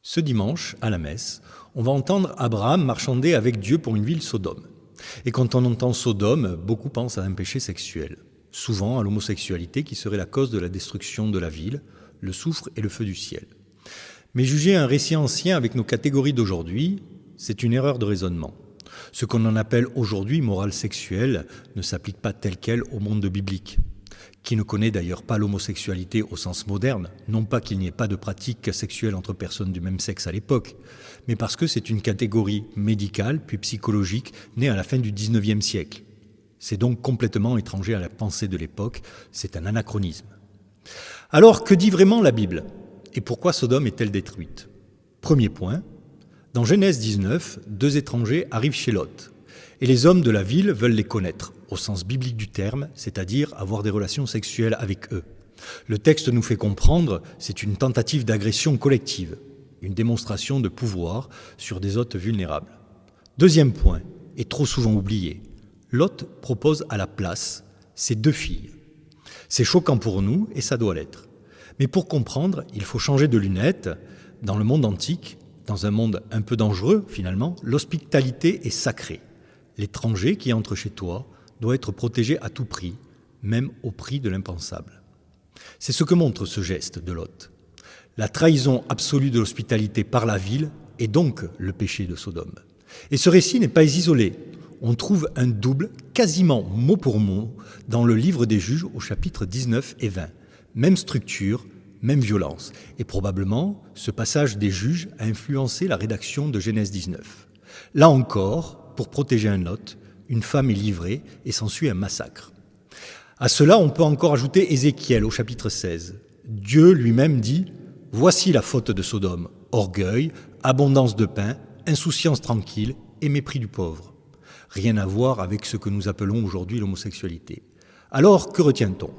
Ce dimanche, à la messe, on va entendre Abraham marchander avec Dieu pour une ville Sodome. Et quand on entend Sodome, beaucoup pensent à un péché sexuel, souvent à l'homosexualité qui serait la cause de la destruction de la ville, le soufre et le feu du ciel. Mais juger un récit ancien avec nos catégories d'aujourd'hui, c'est une erreur de raisonnement. Ce qu'on en appelle aujourd'hui morale sexuelle ne s'applique pas tel quel au monde biblique, qui ne connaît d'ailleurs pas l'homosexualité au sens moderne, non pas qu'il n'y ait pas de pratique sexuelle entre personnes du même sexe à l'époque, mais parce que c'est une catégorie médicale puis psychologique née à la fin du XIXe siècle. C'est donc complètement étranger à la pensée de l'époque, c'est un anachronisme. Alors, que dit vraiment la Bible ? Et pourquoi Sodome est-elle détruite ? Premier point, dans Genèse 19, 2 étrangers arrivent chez Lot, et les hommes de la ville veulent les connaître, au sens biblique du terme, c'est-à-dire avoir des relations sexuelles avec eux. Le texte nous fait comprendre, c'est une tentative d'agression collective, une démonstration de pouvoir sur des hôtes vulnérables. Deuxième point, et trop souvent oublié, Lot propose à la place ses 2 filles. C'est choquant pour nous, et ça doit l'être. Mais pour comprendre, il faut changer de lunettes. Dans le monde antique, dans un monde un peu dangereux finalement, l'hospitalité est sacrée. L'étranger qui entre chez toi doit être protégé à tout prix, même au prix de l'impensable. C'est ce que montre ce geste de Lot. La trahison absolue de l'hospitalité par la ville est donc le péché de Sodome. Et ce récit n'est pas isolé. On trouve un double, quasiment mot pour mot, dans le livre des Juges au chapitre 19 et 20. Même structure, même violence. Et probablement, ce passage des Juges a influencé la rédaction de Genèse 19. Là encore, pour protéger un Lot, une femme est livrée et s'ensuit un massacre. À cela, on peut encore ajouter Ézéchiel au chapitre 16. Dieu lui-même dit « Voici la faute de Sodome, orgueil, abondance de pain, insouciance tranquille et mépris du pauvre. » Rien à voir avec ce que nous appelons aujourd'hui l'homosexualité. Alors, que retient-on ?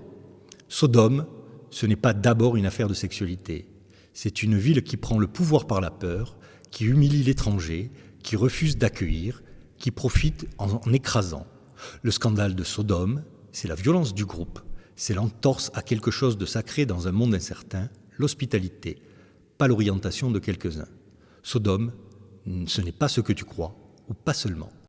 Sodome, ce n'est pas d'abord une affaire de sexualité. C'est une ville qui prend le pouvoir par la peur, qui humilie l'étranger, qui refuse d'accueillir, qui profite en écrasant. Le scandale de Sodome, c'est la violence du groupe, c'est l'entorse à quelque chose de sacré dans un monde incertain, l'hospitalité, pas l'orientation de quelques-uns. Sodome, ce n'est pas ce que tu crois, ou pas seulement.